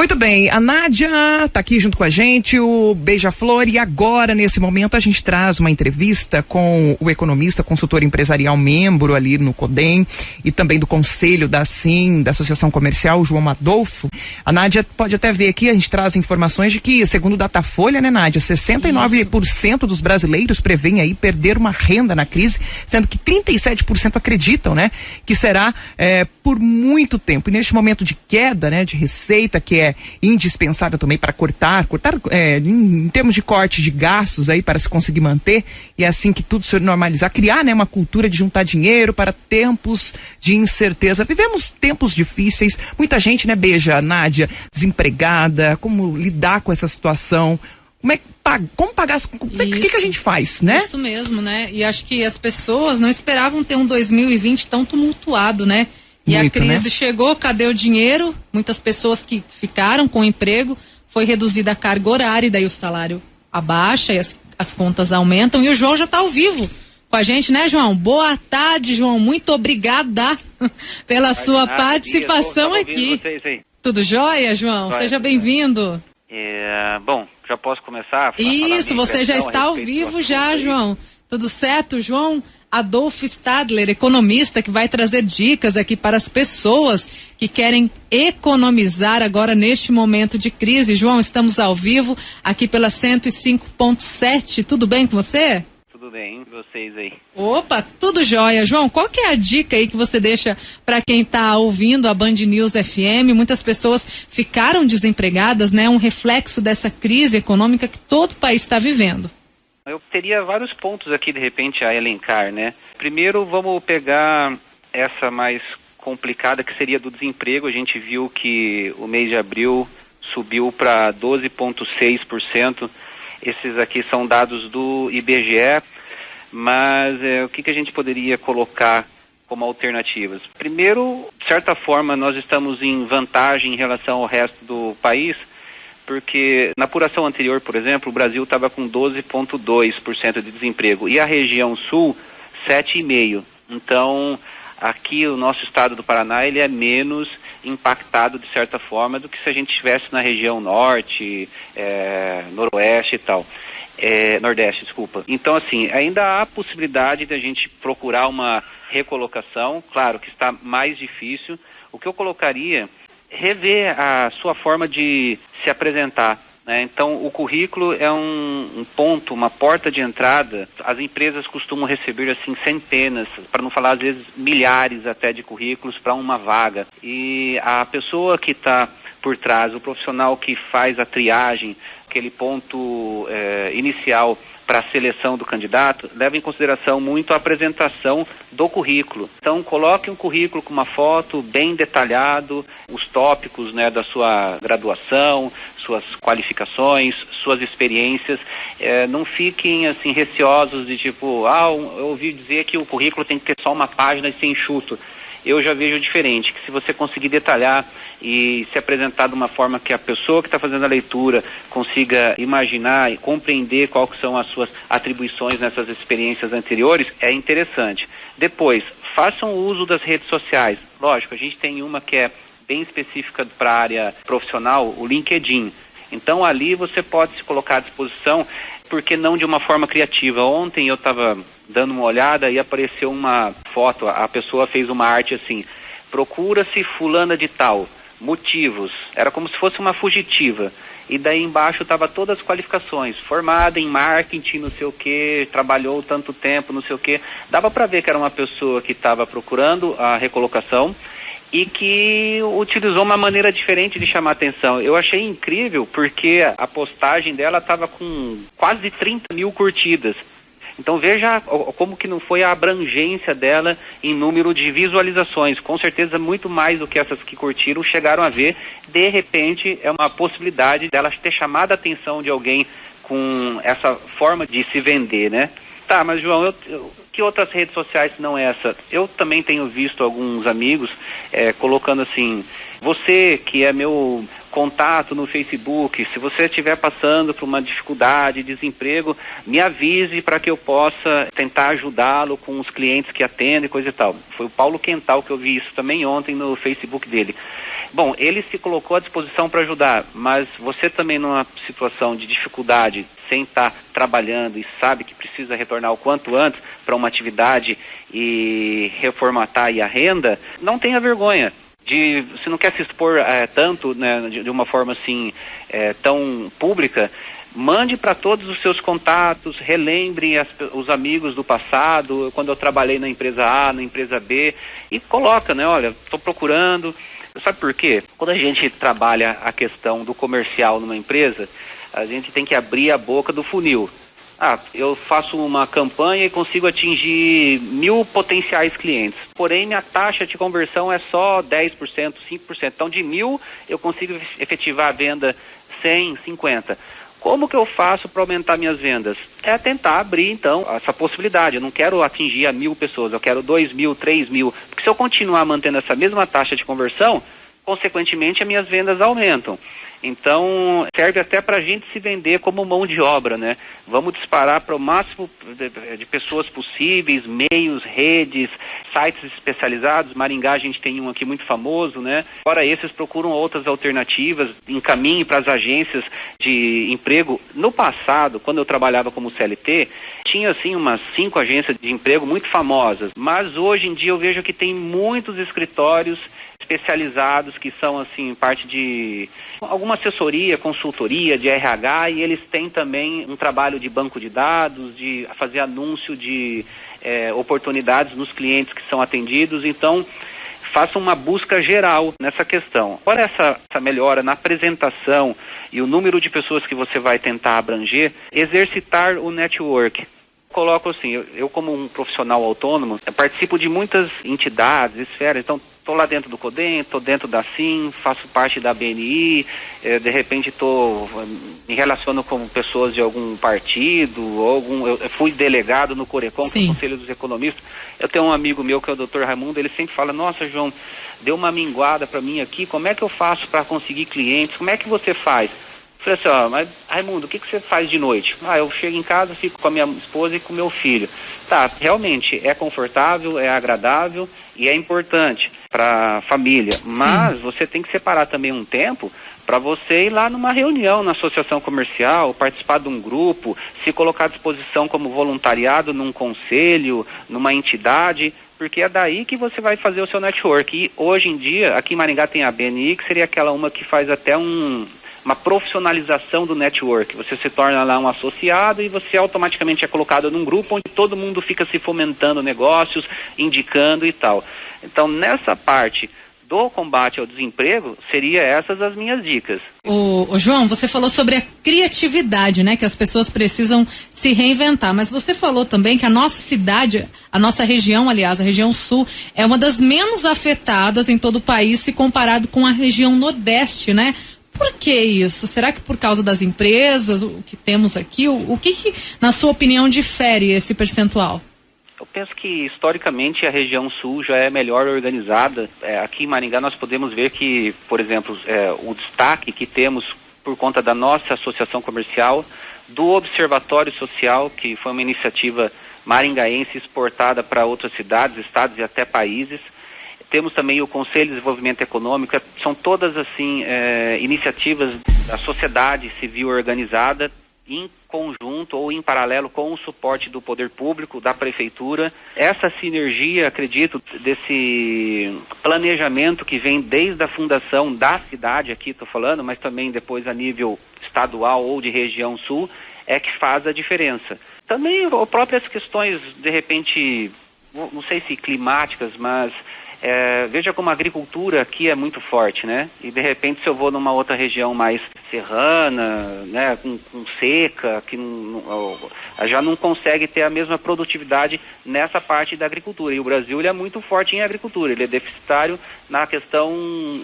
Muito bem, a Nádia está aqui junto com a gente, o Beija-Flor, e agora, nesse momento, a gente traz uma entrevista com o economista, consultor empresarial, membro ali no CODEM e também do Conselho da ASSIM, da Associação Comercial, João Adolfo. A Nádia pode até ver aqui, a gente traz informações de que, segundo o Datafolha, né, Nádia, 69% dos brasileiros prevêem aí perder uma renda na crise, sendo que 37% acreditam, né, que será por muito tempo. E neste momento de queda, né, de receita, que é indispensável também para cortar em termos de corte de gastos aí para se conseguir manter, e é assim que tudo se normalizar, criar, né, uma cultura de juntar dinheiro para tempos de incerteza. Vivemos tempos difíceis, muita gente, né, Nádia, desempregada, como lidar com essa situação, como pagar, o que a gente faz, né? Isso mesmo, né? E acho que as pessoas não esperavam ter um 2020 tão tumultuado, né? E muito, a crise, né, chegou, cadê o dinheiro? Muitas pessoas que ficaram com emprego, foi reduzida a carga horária, e daí o salário abaixa e as contas aumentam. E o João já está ao vivo com a gente, né, João? Boa tarde, João. Muito obrigada pela sua participação aqui. Tudo jóia, João? Seja bem-vindo. Bom, já posso começar? Isso, você já está ao vivo já, João. Tudo certo, João Adolfo Stadler, economista, que vai trazer dicas aqui para as pessoas que querem economizar agora neste momento de crise. João, estamos ao vivo aqui pela 105.7. Tudo bem com você? Tudo bem, e vocês aí? Opa, tudo jóia. João, qual que é a dica aí que você deixa para quem está ouvindo a Band News FM? Muitas pessoas ficaram desempregadas, né? Um reflexo dessa crise econômica que todo o país está vivendo. Eu teria vários pontos aqui, de repente, a elencar, né? Primeiro, vamos pegar essa mais complicada, que seria do desemprego. A gente viu que o mês de abril subiu para 12,6%. Esses aqui são dados do IBGE, mas o que a gente poderia colocar como alternativas? Primeiro, de certa forma, nós estamos em vantagem em relação ao resto do país, porque na apuração anterior, por exemplo, o Brasil estava com 12,2% de desemprego e a região sul, 7,5%. Então, aqui o nosso estado do Paraná, ele é menos impactado, de certa forma, do que se a gente estivesse na região norte, noroeste e tal. Nordeste, desculpa. Então, assim, ainda há possibilidade de a gente procurar uma recolocação, claro que está mais difícil. O que eu colocaria, rever a sua forma de se apresentar, né? Então, o currículo é um ponto, uma porta de entrada. As empresas costumam receber, assim, centenas, para não falar, às vezes, milhares até de currículos para uma vaga. E a pessoa que está por trás, o profissional que faz a triagem, aquele ponto inicial para a seleção do candidato, leva em consideração muito a apresentação do currículo. Então, coloque um currículo com uma foto bem detalhado, os tópicos, né, da sua graduação, suas qualificações, suas experiências. Não fiquem, assim, receosos de tipo, eu ouvi dizer que o currículo tem que ter só uma página e ser enxuto. Eu já vejo diferente, que se você conseguir detalhar e se apresentar de uma forma que a pessoa que está fazendo a leitura consiga imaginar e compreender quais são as suas atribuições nessas experiências anteriores, é interessante. Depois, façam uso das redes sociais. Lógico, a gente tem uma que é bem específica para a área profissional, o LinkedIn. Então, ali você pode se colocar à disposição, porque não de uma forma criativa. Ontem eu estava dando uma olhada e apareceu uma foto, a pessoa fez uma arte assim, procura-se fulana de tal, motivos, era como se fosse uma fugitiva, e daí embaixo estava todas as qualificações, formada em marketing, não sei o que, trabalhou tanto tempo, não sei o que, dava para ver que era uma pessoa que estava procurando a recolocação e que utilizou uma maneira diferente de chamar atenção. Eu achei incrível porque a postagem dela estava com quase 30 mil curtidas. Então veja como que não foi a abrangência dela em número de visualizações. Com certeza muito mais do que essas que curtiram chegaram a ver. De repente é uma possibilidade dela ter chamado a atenção de alguém com essa forma de se vender, né? Tá, mas João, que outras redes sociais não essa? Eu também tenho visto alguns amigos colocando assim, você que é meu contato no Facebook, se você estiver passando por uma dificuldade, desemprego, me avise para que eu possa tentar ajudá-lo com os clientes que atendem, coisa e tal. Foi o Paulo Quental que eu vi isso também ontem no Facebook dele. Bom, ele se colocou à disposição para ajudar, mas você também numa situação de dificuldade, sem estar trabalhando e sabe que precisa retornar o quanto antes para uma atividade e reformatar aí a renda, não tenha vergonha. Se não quer se expor tanto, né, de uma forma assim tão pública, mande para todos os seus contatos, relembre os amigos do passado, quando eu trabalhei na empresa A, na empresa B, e coloca, né, olha, estou procurando. Sabe por quê? Quando a gente trabalha a questão do comercial numa empresa, a gente tem que abrir a boca do funil. Eu faço uma campanha e consigo atingir 1.000 potenciais clientes. Porém, minha taxa de conversão é só 10%, 5%. Então, de 1.000, eu consigo efetivar a venda 100, 50. Como que eu faço para aumentar minhas vendas? É tentar abrir, então, essa possibilidade. Eu não quero atingir a 1.000 pessoas, eu quero 2.000, 3.000. Porque se eu continuar mantendo essa mesma taxa de conversão, consequentemente, as minhas vendas aumentam. Então, serve até para a gente se vender como mão de obra, né? Vamos disparar para o máximo de pessoas possíveis, meios, redes, sites especializados. Maringá, a gente tem um aqui muito famoso, né? Fora esses, procuram outras alternativas, encaminhem para as agências de emprego. No passado, quando eu trabalhava como CLT, tinha, assim, umas 5 agências de emprego muito famosas. Mas hoje em dia eu vejo que tem muitos escritórios especializados que são, assim, parte de alguma assessoria, consultoria de RH, e eles têm também um trabalho de banco de dados, de fazer anúncio de oportunidades nos clientes que são atendidos. Então, faça uma busca geral nessa questão. Fora essa melhora na apresentação e o número de pessoas que você vai tentar abranger, exercitar o network. Coloco assim, eu como um profissional autônomo, participo de muitas entidades, esferas, então estou lá dentro do CODEM, estou dentro da SIM, faço parte da BNI, de repente me relaciono com pessoas de algum partido, eu fui delegado no Corecon, que é o Conselho dos Economistas. Eu tenho um amigo meu que é o Dr. Raimundo, ele sempre fala, nossa, João, deu uma minguada para mim aqui, como é que eu faço para conseguir clientes, como é que você faz? Eu falei assim, mas Raimundo, o que você faz de noite? Eu chego em casa, fico com a minha esposa e com o meu filho. Tá, realmente é confortável, é agradável e é importante para a família, mas você tem que separar também um tempo para você ir lá numa reunião na associação comercial, participar de um grupo, se colocar à disposição como voluntariado num conselho, numa entidade, porque é daí que você vai fazer o seu network. E hoje em dia, aqui em Maringá tem a BNI, que seria aquela uma que faz até uma profissionalização do network. Você se torna lá um associado e você automaticamente é colocado num grupo onde todo mundo fica se fomentando negócios, indicando e tal. Então, nessa parte do combate ao desemprego, seriam essas as minhas dicas. Ô João, você falou sobre a criatividade, né? Que as pessoas precisam se reinventar, mas você falou também que a nossa cidade, a nossa região, aliás, a região sul, é uma das menos afetadas em todo o país se comparado com a região nordeste, né? Por que isso? Será que por causa das empresas, o que temos aqui, o que, na sua opinião, difere esse percentual? Eu penso que, historicamente, a região sul já é melhor organizada. Aqui em Maringá nós podemos ver que, por exemplo, o destaque que temos por conta da nossa associação comercial, do Observatório Social, que foi uma iniciativa maringaense exportada para outras cidades, estados e até países. Temos também o Conselho de Desenvolvimento Econômico, são todas, assim, iniciativas da sociedade civil organizada, em conjunto ou em paralelo com o suporte do poder público, da prefeitura. Essa sinergia, acredito, desse planejamento que vem desde a fundação da cidade, aqui estou falando, mas também depois a nível estadual ou de região sul, é que faz a diferença. Também próprias questões, de repente, não sei se climáticas, mas veja como a agricultura aqui é muito forte, né? E de repente, se eu vou numa outra região mais serrana, né, com seca, que já não consegue ter a mesma produtividade nessa parte da agricultura. E o Brasil, ele é muito forte em agricultura, ele é deficitário na questão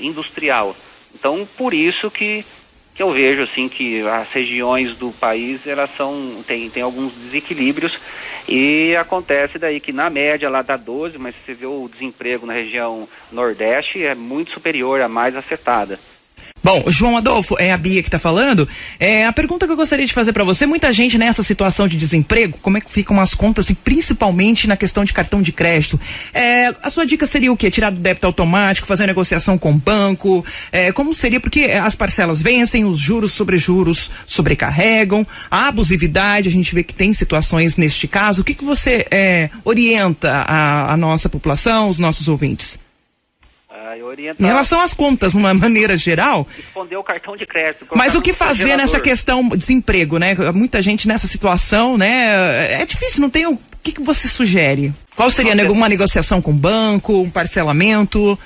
industrial. Então, por isso que eu vejo, assim, que as regiões do país, elas tem alguns desequilíbrios, e acontece daí que na média lá dá 12, mas você vê o desemprego na região nordeste é muito superior, a mais afetada. Bom, João Adolfo, é a Bia que está falando. A pergunta que eu gostaria de fazer para você, muita gente nessa situação de desemprego, como é que ficam as contas e principalmente na questão de cartão de crédito? A sua dica seria o quê? Tirar do débito automático, fazer negociação com o banco? Como seria? Porque as parcelas vencem, os juros sobre juros sobrecarregam, a abusividade, a gente vê que tem situações neste caso. O que você orienta a nossa população, os nossos ouvintes? Em relação às contas, de uma maneira geral. Responder o cartão de crédito. Mas o que fazer nessa questão de desemprego, né? Muita gente nessa situação, né? É difícil, não tem o que você sugere? Qual seria uma negociação com o banco, um parcelamento?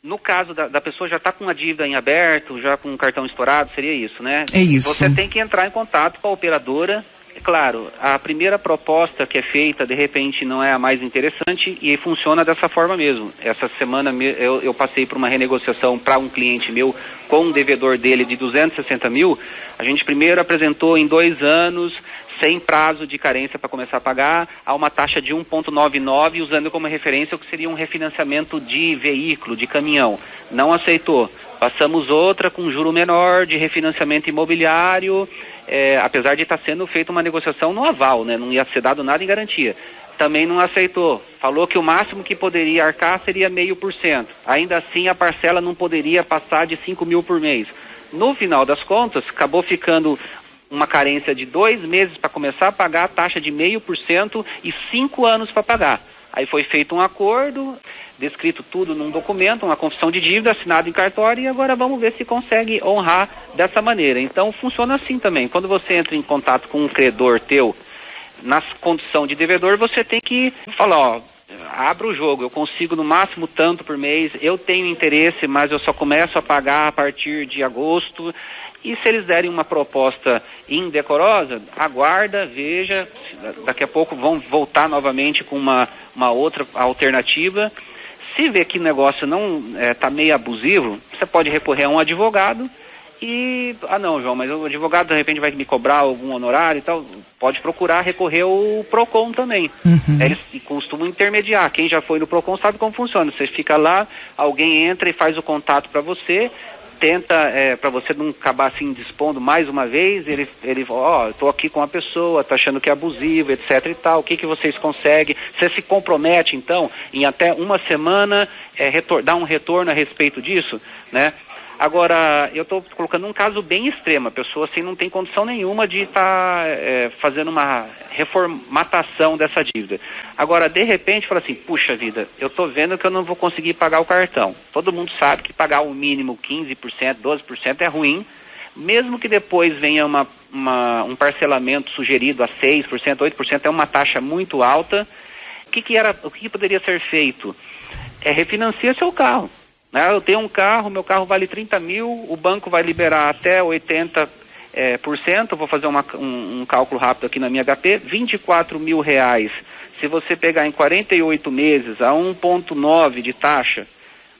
No caso da pessoa já está com uma dívida em aberto, já com um cartão estourado, seria isso, né? É isso. Você tem que entrar em contato com a operadora. É claro, a primeira proposta que é feita, de repente, não é a mais interessante e funciona dessa forma mesmo. Essa semana eu passei por uma renegociação para um cliente meu com um devedor dele de 260 mil. A gente primeiro apresentou em 2 anos, sem prazo de carência para começar a pagar, a uma taxa de 1,99, usando como referência o que seria um refinanciamento de veículo, de caminhão. Não aceitou. Passamos outra com juro menor de refinanciamento imobiliário, apesar de estar sendo feita uma negociação no aval, né? Não ia ser dado nada em garantia. Também não aceitou. Falou que o máximo que poderia arcar seria 0,5%. Ainda assim, a parcela não poderia passar de 5 mil por mês. No final das contas, acabou ficando uma carência de 2 meses para começar a pagar a taxa de 0,5% e 5 anos para pagar. Aí foi feito um acordo, descrito tudo num documento, uma confissão de dívida assinada em cartório, e agora vamos ver se consegue honrar dessa maneira. Então funciona assim também. Quando você entra em contato com um credor teu, na condição de devedor, você tem que falar, abra o jogo, eu consigo no máximo tanto por mês, eu tenho interesse, mas eu só começo a pagar a partir de agosto. E se eles derem uma proposta indecorosa, aguarda, veja, daqui a pouco vão voltar novamente com uma outra alternativa. Se vê que o negócio não está meio abusivo, você pode recorrer a um advogado e... não, João, mas o advogado de repente vai me cobrar algum honorário e tal. Pode procurar recorrer ao PROCON também. Uhum. Eles costumam intermediar. Quem já foi no PROCON sabe como funciona. Você fica lá, alguém entra e faz o contato para você, tenta, para você não acabar assim dispondo mais uma vez, ele estou aqui com uma pessoa, está achando que é abusivo, etc e tal, o que vocês conseguem? Você se compromete, então, em até uma semana, dar um retorno a respeito disso, né? Agora, eu estou colocando um caso bem extremo, a pessoa assim não tem condição nenhuma de estar fazendo uma reformatação dessa dívida. Agora, de repente, fala assim, puxa vida, eu estou vendo que eu não vou conseguir pagar o cartão. Todo mundo sabe que pagar o mínimo 15%, 12% é ruim, mesmo que depois venha um parcelamento sugerido a 6%, 8%, é uma taxa muito alta. O que poderia ser feito? Refinanciar seu carro. Eu tenho um carro, meu carro vale 30 mil, o banco vai liberar até 80%, vou fazer um cálculo rápido aqui na minha HP, 24 mil reais. Se você pegar em 48 meses a 1,9 de taxa,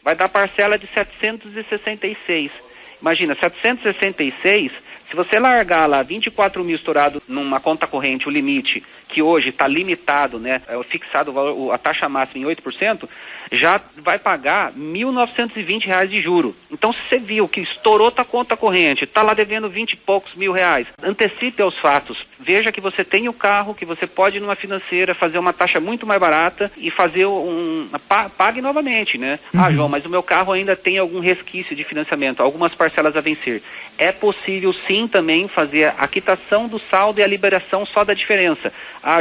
vai dar parcela de 766. Imagina, 766, se você largar lá 24 mil estourado numa conta corrente, o limite, que hoje está limitado, né, fixado a taxa máxima em 8%, já vai pagar R$ 1.920 de juro. Então, se você viu que estourou tua conta corrente, está lá devendo 20 e poucos mil reais, antecipe aos fatos. Veja que você tem o carro, que você pode ir numa financeira, fazer uma taxa muito mais barata e fazer pague novamente, né? Uhum. João, mas o meu carro ainda tem algum resquício de financiamento, algumas parcelas a vencer. É possível sim também fazer a quitação do saldo e a liberação só da diferença.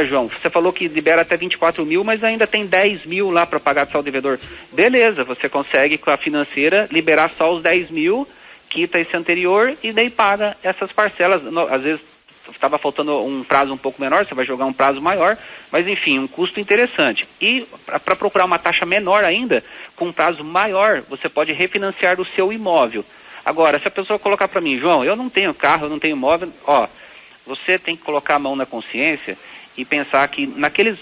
João, você falou que libera até 24 mil, mas ainda tem 10 mil lá para pagar de saldo devedor. Beleza, você consegue com a financeira liberar só os 10 mil, quita esse anterior e daí paga essas parcelas. Às vezes estava faltando um prazo um pouco menor, você vai jogar um prazo maior, mas enfim, um custo interessante. E para procurar uma taxa menor ainda, com um prazo maior, você pode refinanciar o seu imóvel. Agora, se a pessoa colocar para mim, João, eu não tenho carro, eu não tenho imóvel, você tem que colocar a mão na consciência e pensar que naqueles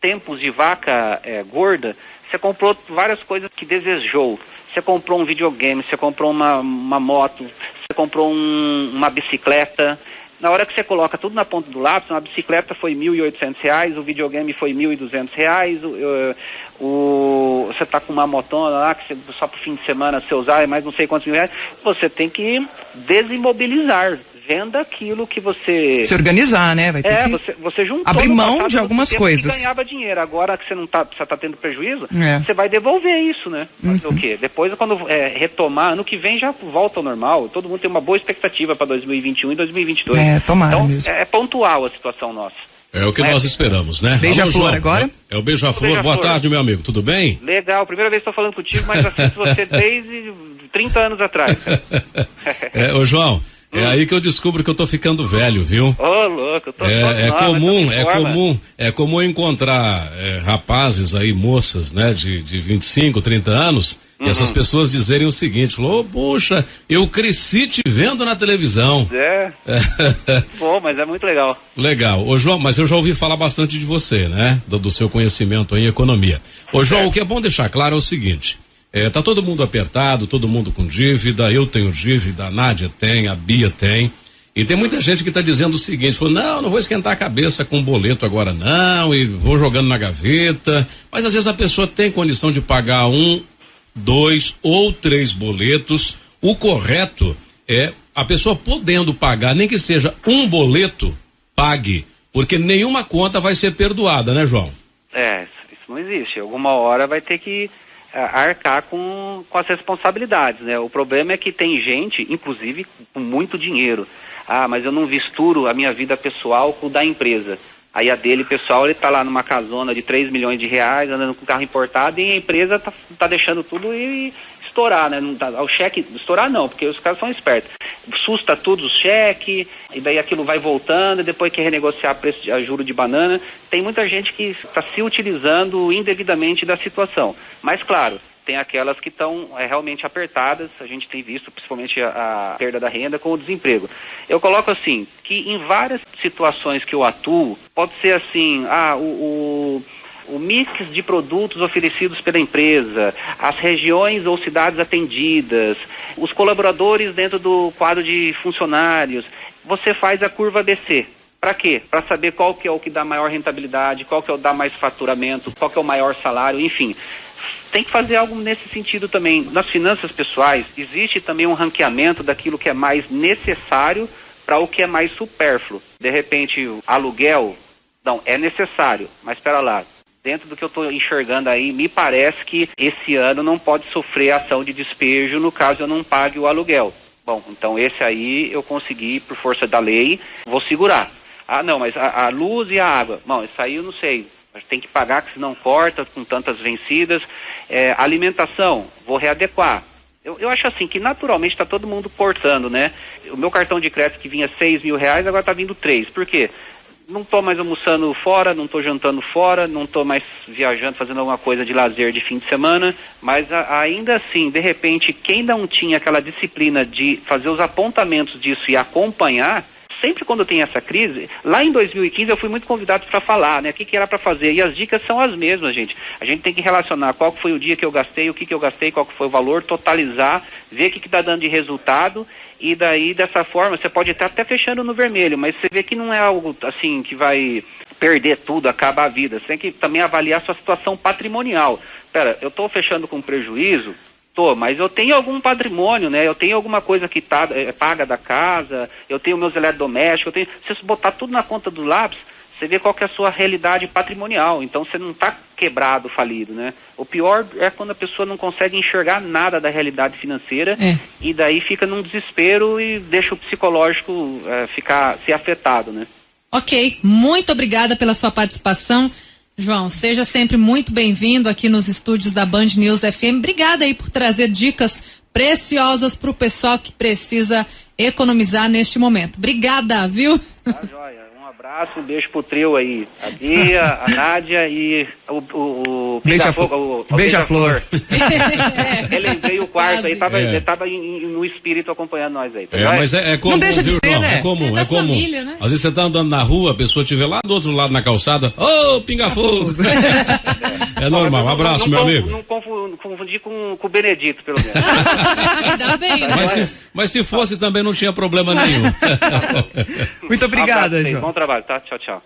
tempos de vaca gorda, você comprou várias coisas que desejou. Você comprou um videogame, você comprou uma moto, você comprou uma bicicleta, Na hora que você coloca tudo na ponta do lápis, uma bicicleta foi R$ 1.800, o videogame foi R$ 1.200, você está com uma motona lá, que só para o fim de semana você usar é mais não sei quantos R$1.000, você tem que desimobilizar. Venda aquilo que você... Se organizar, né? Vai ter que você juntou abrir mão de algumas coisas. Você ganhava dinheiro. Agora que você está tendo prejuízo, você vai devolver isso, né? Fazer o quê? Depois, quando retomar, ano que vem já volta ao normal. Todo mundo tem uma boa expectativa para 2021 e 2022. Tomara então, mesmo. É pontual a situação nossa. É o que nós esperamos, né? Beija-flor agora? É o Beija-flor. Boa tarde, meu amigo. Tudo bem? Legal. Primeira vez que estou falando contigo, mas assisto você desde 30 anos atrás. Ô, João... É aí que eu descubro que eu tô ficando velho, viu? Louco, eu tô É comum encontrar rapazes aí, moças, né, de 25, 30 anos, e essas pessoas dizerem o seguinte, puxa, eu cresci te vendo na televisão. Bom, mas é muito legal. Legal. Ô, João, mas eu já ouvi falar bastante de você, né? Do seu conhecimento em economia. Ô, João, o que é bom deixar claro é o seguinte, tá todo mundo apertado, todo mundo com dívida, eu tenho dívida, a Nádia tem, a Bia tem, e tem muita gente que está dizendo o seguinte, falou, não vou esquentar a cabeça com boleto agora não, e vou jogando na gaveta, mas às vezes a pessoa tem condição de pagar 1, 2 ou 3 boletos, o correto é a pessoa podendo pagar, nem que seja um boleto, pague, porque nenhuma conta vai ser perdoada, né, João? Isso não existe, alguma hora vai ter que arcar com as responsabilidades, né? O problema é que tem gente, inclusive com muito dinheiro, mas eu não misturo a minha vida pessoal com o da empresa. Aí a dele, pessoal, ele tá lá numa casona de 3 milhões de reais, andando com carro importado, e a empresa tá deixando tudo e estourar, né? O cheque, estourar não, porque os caras são espertos. Susta tudo o cheque, e daí aquilo vai voltando, e depois que renegociar preço a juro de banana. Tem muita gente que está se utilizando indevidamente da situação. Mas, claro, tem aquelas que estão realmente apertadas, a gente tem visto principalmente a perda da renda com o desemprego. Eu coloco assim, que em várias situações que eu atuo, pode ser assim, o mix de produtos oferecidos pela empresa, as regiões ou cidades atendidas, os colaboradores dentro do quadro de funcionários, você faz a curva descer. Para quê? Para saber qual que é o que dá maior rentabilidade, qual que é o que dá mais faturamento, qual que é o maior salário, enfim. Tem que fazer algo nesse sentido também. Nas finanças pessoais, existe também um ranqueamento daquilo que é mais necessário para o que é mais supérfluo. De repente, o aluguel, não, é necessário, mas espera lá. Dentro do que eu estou enxergando aí, me parece que esse ano não pode sofrer ação de despejo no caso eu não pague o aluguel. Bom, então esse aí eu consegui, por força da lei, vou segurar. Não, mas a luz e a água, não, isso aí eu não sei. Tem que pagar, que senão corta com tantas vencidas. Alimentação, vou readequar. Eu acho assim que naturalmente está todo mundo cortando, né? O meu cartão de crédito que vinha R$6.000, agora está vindo 3. Por quê? Não estou mais almoçando fora, não estou jantando fora, não estou mais viajando, fazendo alguma coisa de lazer de fim de semana, mas ainda assim, de repente, quem não tinha aquela disciplina de fazer os apontamentos disso e acompanhar, sempre quando tem essa crise, lá em 2015 eu fui muito convidado para falar, né, o que era para fazer, e as dicas são as mesmas, gente. A gente tem que relacionar qual foi o dia que eu gastei, o que eu gastei, qual que foi o valor, totalizar, ver o que está dando de resultado. E daí, dessa forma, você pode estar até fechando no vermelho, mas você vê que não é algo assim que vai perder tudo, acabar a vida. Você tem que também avaliar a sua situação patrimonial. Pera, eu estou fechando com prejuízo? Mas eu tenho algum patrimônio, né? Eu tenho alguma coisa que paga da casa, eu tenho meus eletrodomésticos, se você botar tudo na conta do lápis, você vê qual que é a sua realidade patrimonial. Então você não está quebrado, falido, né? O pior é quando a pessoa não consegue enxergar nada da realidade financeira e daí fica num desespero e deixa o psicológico ser afetado, né? Ok, muito obrigada pela sua participação, João. Seja sempre muito bem-vindo aqui nos estúdios da Band News FM. Obrigada aí por trazer dicas preciosas para o pessoal que precisa economizar neste momento. Obrigada, viu? Tá joia. Um abraço, um beijo pro trio aí. A Bia, a Nádia e o Beija-flor. Relembrei o quarto aí, tava no espírito acompanhando nós aí. Tá mas é comum, não deixa de viu, ser, João? né? É comum, é comum. Família, né? Às vezes você tá andando na rua, a pessoa estiver lá do outro lado na calçada, pinga-fogo. É normal, um abraço, meu amigo. Não confundi com o Benedito, pelo menos. Ainda bem, né? Mas se fosse também não tinha problema nenhum. Muito obrigada, João. Bom trabalho, tá? Tchau, tchau.